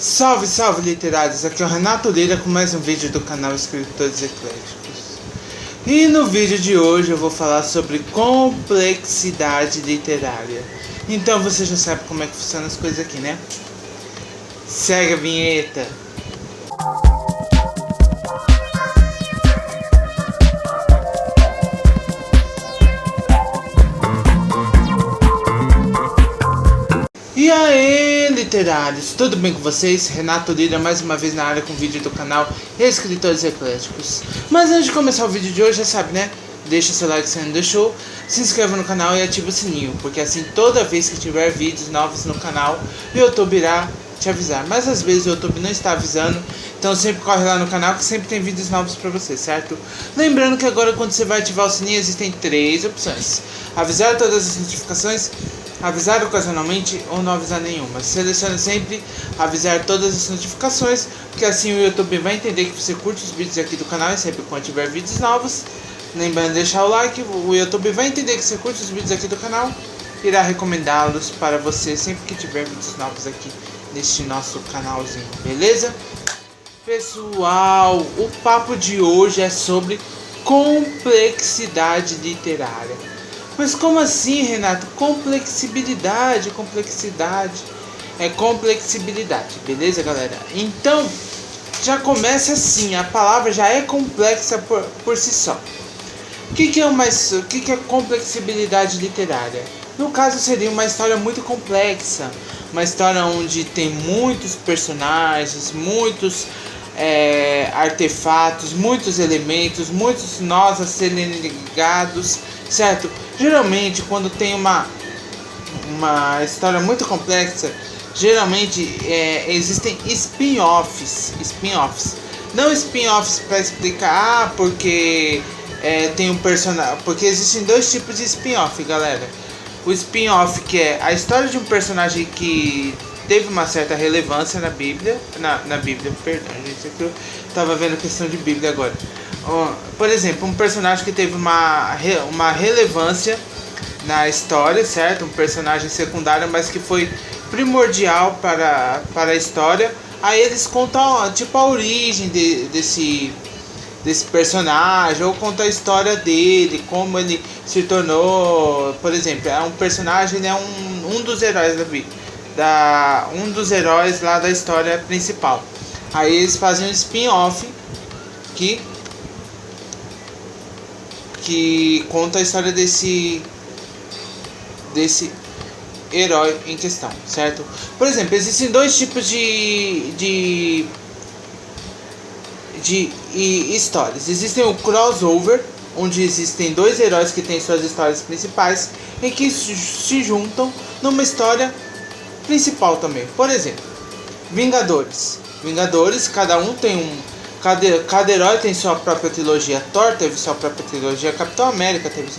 Salve, salve literários, aqui é o Renato Lira com mais um vídeo do canal Escritores Ecléticos. E no vídeo de hoje eu vou falar sobre complexidade literária. Então você já sabe como é que funcionam as coisas aqui, né? Segue a vinheta. E aí, literários, tudo bem com vocês? Renato Lira mais uma vez na área com vídeo do canal Escritores Ecléticos. Mas antes de começar o vídeo de hoje, já sabe, né? Deixa seu like se ainda não deixou, se inscreva no canal e ativa o sininho, porque assim toda vez que tiver vídeos novos no canal, o YouTube irá te avisar. Mas às vezes o YouTube não está avisando, então sempre corre lá no canal que sempre tem vídeos novos pra você, certo? Lembrando que agora quando você vai ativar o sininho existem 3 opções: avisar todas as notificações, avisar ocasionalmente ou não avisar nenhuma. Selecione sempre avisar todas as notificações, porque assim o YouTube vai entender que você curte os vídeos aqui do canal e sempre quando tiver vídeos novos. Lembrando de deixar o like, o YouTube vai entender que você curte os vídeos aqui do canal, irá recomendá-los para você sempre que tiver vídeos novos aqui neste nosso canalzinho, beleza? Pessoal, o papo de hoje é sobre complexidade literária. Mas como assim, Renato? Complexibilidade. É complexibilidade, beleza, galera? Então, já começa assim, a palavra já é complexa por si só. O que é complexibilidade literária? No caso, seria uma história muito complexa. Uma história onde tem muitos personagens, muitos artefatos, muitos elementos, muitos nós a serem ligados, certo? Geralmente, quando tem uma história muito complexa, geralmente existem spin-offs. Não spin-offs para explicar, porque tem um personagem. Porque existem 2 tipos de spin-off, galera. O spin-off, que é a história de um personagem que teve uma certa relevância na Bíblia. Na Bíblia, perdão, gente, é que eu tava vendo questão de Bíblia agora. Por exemplo, um personagem que teve uma relevância na história, certo? Um personagem secundário, mas que foi primordial para a história. Aí eles contam tipo a origem desse personagem, ou conta a história dele, como ele se tornou. Por exemplo, é um personagem, ele é um dos heróis da Bíblia, um dos heróis lá da história principal. Aí eles fazem um spin-off que conta a história desse herói em questão, certo? Por exemplo, existem 2 tipos de histórias. Existem o crossover, onde existem 2 heróis que têm suas histórias principais e que se juntam numa história principal também. Por exemplo, Vingadores, cada um tem cada herói tem sua própria trilogia. Thor teve sua própria trilogia, Capitão América teve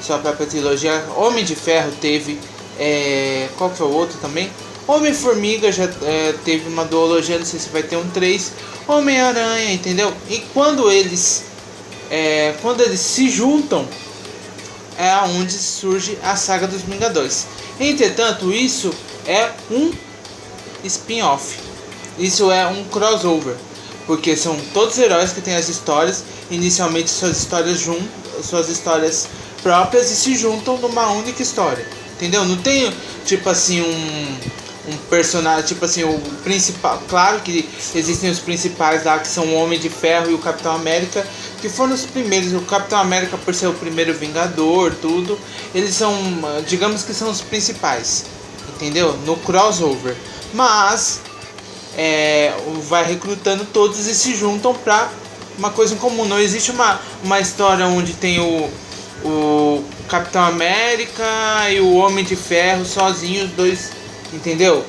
sua própria trilogia, Homem de Ferro teve, qual que é o outro também? Homem-Formiga já teve uma duologia, não sei se vai ter um 3. Homem-Aranha, entendeu? E quando eles se juntam, é onde surge a saga dos Vingadores. Entretanto, isso é um spin-off. Isso é um crossover, porque são todos heróis que têm as histórias, inicialmente suas histórias próprias, e se juntam numa única história, entendeu? Não tem tipo assim um personagem, tipo assim, o principal. Claro que existem os principais lá, que são o Homem de Ferro e o Capitão América, que foram os primeiros. O Capitão América, por ser o primeiro Vingador, tudo, eles são, digamos que são os principais, entendeu? No crossover. Mas vai recrutando todos e se juntam pra uma coisa em comum. Não existe uma história onde tem o Capitão América e o Homem de Ferro sozinhos, os 2, entendeu?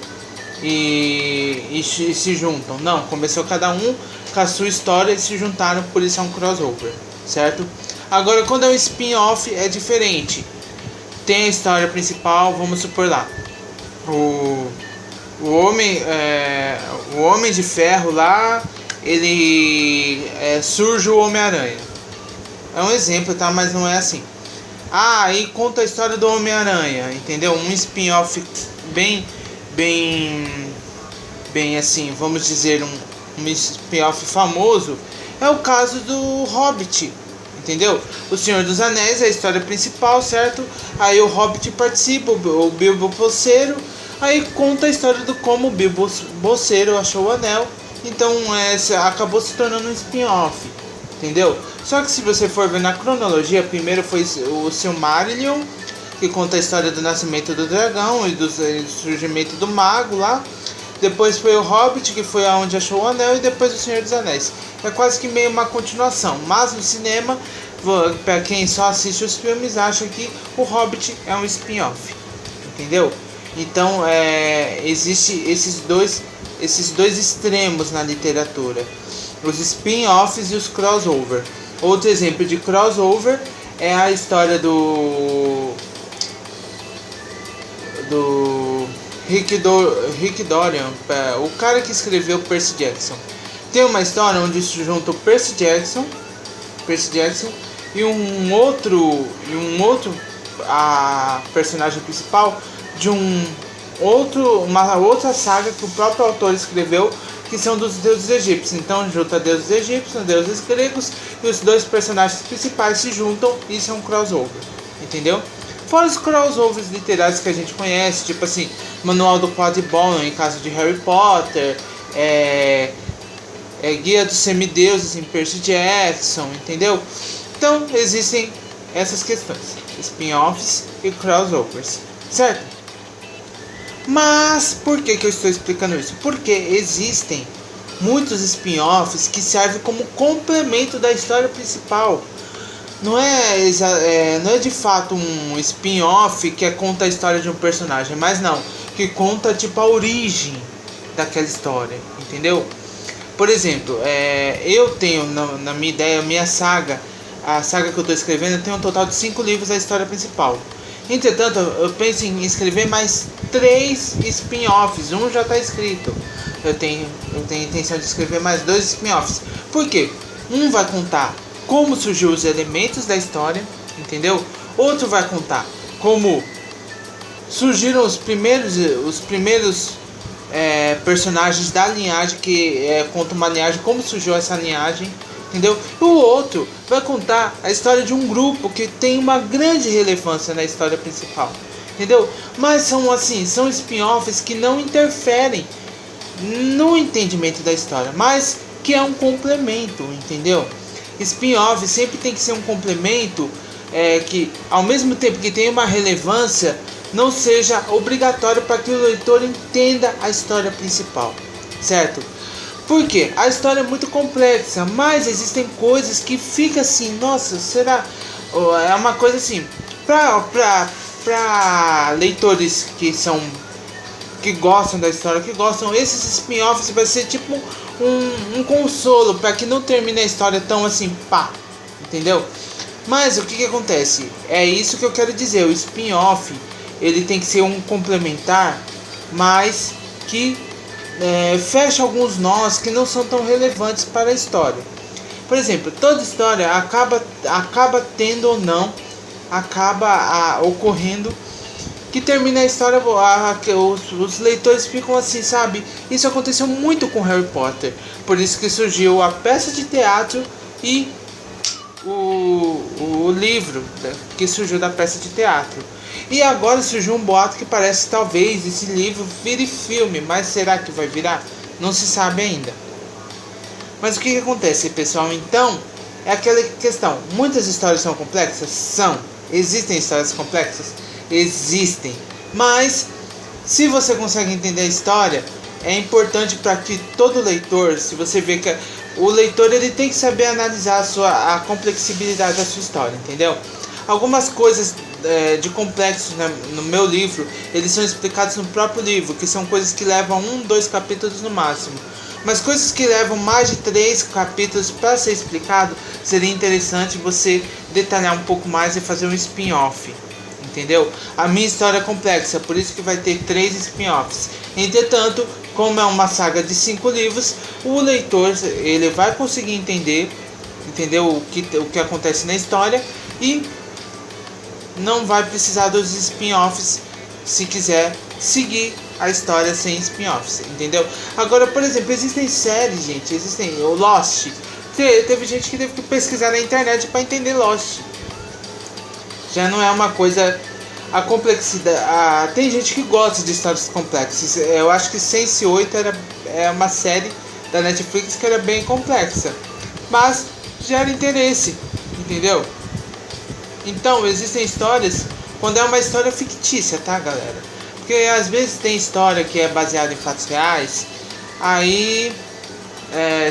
E se juntam. Não, começou cada um com a sua história e se juntaram, por isso é um crossover, certo? Agora, quando é um spin-off é diferente. Tem a história principal, vamos supor lá, o Homem de Ferro lá, ele surge o Homem-Aranha. É um exemplo, tá? Mas não é assim. Aí conta a história do Homem-Aranha, entendeu? Um spin-off bem bem assim, vamos dizer, um spin-off famoso, é o caso do Hobbit, entendeu? O Senhor dos Anéis é a história principal, certo? Aí o Hobbit participa, o Bilbo Bolseiro, aí conta a história do como o Bilbo Bolseiro achou o anel, então acabou se tornando um spin-off, entendeu? Só que se você for ver na cronologia, primeiro foi o Silmarillion, que conta a história do nascimento do dragão e do surgimento do mago lá. Depois foi o Hobbit, que foi aonde achou o anel, e depois o Senhor dos Anéis. É quase que meio uma continuação, mas no cinema, para quem só assiste os filmes, acha que o Hobbit é um spin-off, entendeu? Então existe esses dois extremos na literatura, os spin-offs e os crossover. Outro exemplo de crossover é a história do Rick Dorian, o cara que escreveu Percy Jackson. Tem uma história onde se junta o Percy Jackson e um outro a personagem principal de uma outra saga que o próprio autor escreveu, que são dos deuses egípcios. Então junta deuses egípcios, deuses gregos, e os dois personagens principais se juntam, e isso é um crossover, entendeu? Fora os crossovers literários que a gente conhece, tipo assim, Manual do Quadribol, em caso de Harry Potter, Guia dos Semideuses em Percy Jackson, entendeu? Então existem essas questões, spin-offs e crossovers, certo? Mas por que eu estou explicando isso? Porque existem muitos spin-offs que servem como complemento da história principal. Não é de fato um spin-off que conta a história de um personagem, mas não, que conta tipo a origem daquela história, entendeu? Por exemplo, eu tenho na minha ideia, a saga que eu estou escrevendo, eu tenho um total de 5 livros da história principal. Entretanto, eu penso em escrever mais 3 spin-offs, um já está escrito. Eu tenho a intenção de escrever mais 2 spin-offs. Por quê? Um vai contar como surgiu os elementos da história, entendeu? Outro vai contar como surgiram os primeiros personagens da linhagem, que conta uma linhagem, como surgiu essa linhagem, entendeu? E o outro vai contar a história de um grupo que tem uma grande relevância na história principal, entendeu? Mas são spin-offs que não interferem no entendimento da história, mas que é um complemento, entendeu? Spin-off sempre tem que ser um complemento que, ao mesmo tempo que tem uma relevância, não seja obrigatório para que o leitor entenda a história principal, certo? Porque a história é muito complexa, mas existem coisas que fica assim, nossa, será? É uma coisa assim, para leitores que gostam da história, esses spin-offs vai ser tipo um consolo para que não termine a história tão assim, pá, entendeu? Mas o que acontece? É isso que eu quero dizer, o spin-off, ele tem que ser um complementar, mas que fecha alguns nós que não são tão relevantes para a história. Por exemplo, toda história acaba tendo ou não, ocorrendo que termina a história, os leitores ficam assim, sabe? Isso aconteceu muito com Harry Potter, por isso que surgiu a peça de teatro e o livro que surgiu da peça de teatro. E agora surgiu um boato que parece talvez esse livro vire filme, mas será que vai virar? Não se sabe ainda. Mas o que acontece, pessoal? Então, é aquela questão, muitas histórias são complexas? São. Existem histórias complexas? Existem. Mas, se você consegue entender a história, é importante para que todo leitor, se você vê que o leitor ele tem que saber analisar a complexibilidade da sua história, entendeu? Algumas coisas de complexos no meu livro, eles são explicados no próprio livro, que são coisas que levam 2 capítulos no máximo. Mas coisas que levam mais de 3 capítulos para ser explicado, seria interessante você detalhar um pouco mais e fazer um spin-off, entendeu? A minha história é complexa, por isso que vai ter 3 spin-offs. Entretanto, como é uma saga de 5 livros, o leitor ele vai conseguir entender o que acontece na história e não vai precisar dos spin-offs se quiser seguir a história sem spin-offs, entendeu? Agora, por exemplo, existem séries, gente, o Lost. Teve gente que teve que pesquisar na internet para entender Lost. Já não é uma coisa... A complexidade... tem gente que gosta de histórias complexas. Eu acho que Sense8 é uma série da Netflix que era bem complexa, mas gera interesse, entendeu? Então, existem histórias... Quando é uma história fictícia, tá, galera? Porque às vezes tem história que é baseada em fatos reais. Aí...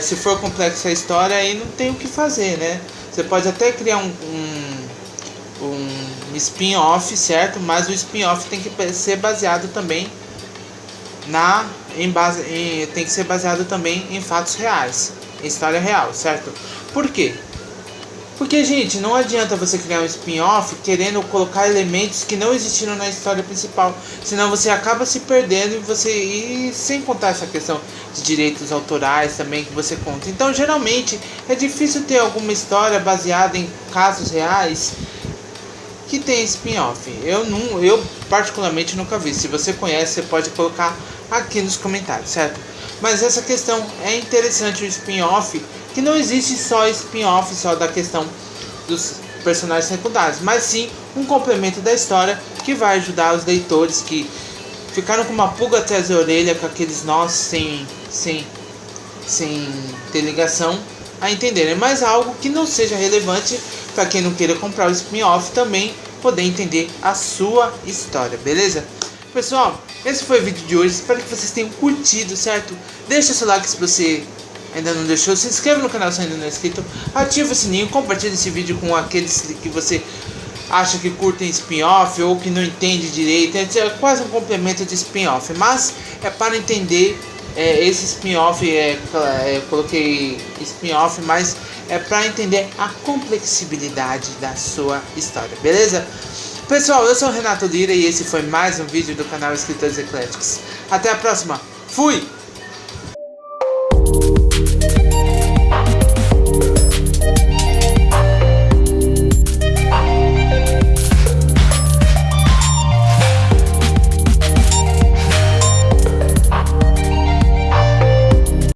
se for complexa a história, aí não tem o que fazer, né? Você pode até criar um spin-off, certo? Mas o spin-off tem que ser baseado também tem que ser baseado também em fatos reais, em história real, certo? Por quê? Porque, gente, não adianta você criar um spin-off querendo colocar elementos que não existiram na história principal, senão você acaba se perdendo e sem contar essa questão de direitos autorais também que você conta. Então, geralmente, é difícil ter alguma história baseada em casos reais que tem spin-off. Eu particularmente nunca vi. Se você conhece, você pode colocar aqui nos comentários, certo? Mas essa questão é interessante, o spin-off, que não existe só spin-off só da questão dos personagens secundários, mas sim um complemento da história que vai ajudar os leitores que ficaram com uma pulga atrás da orelha com aqueles nós sem ter ligação a entenderem, mas algo que não seja relevante para quem não queira comprar o spin-off também poder entender a sua história, beleza? Pessoal, esse foi o vídeo de hoje, espero que vocês tenham curtido, certo? Deixa seu like se você ainda não deixou, se inscreva no canal se ainda não é inscrito, ativa o sininho, compartilhe esse vídeo com aqueles que você acha que curtem spin-off ou que não entende direito. É quase um complemento de spin-off, mas é para entender esse spin-off, eu coloquei spin-off, mas é para entender a complexibilidade da sua história, beleza? Pessoal, eu sou o Renato Lira e esse foi mais um vídeo do canal Escritores Ecléticos. Até a próxima, fui!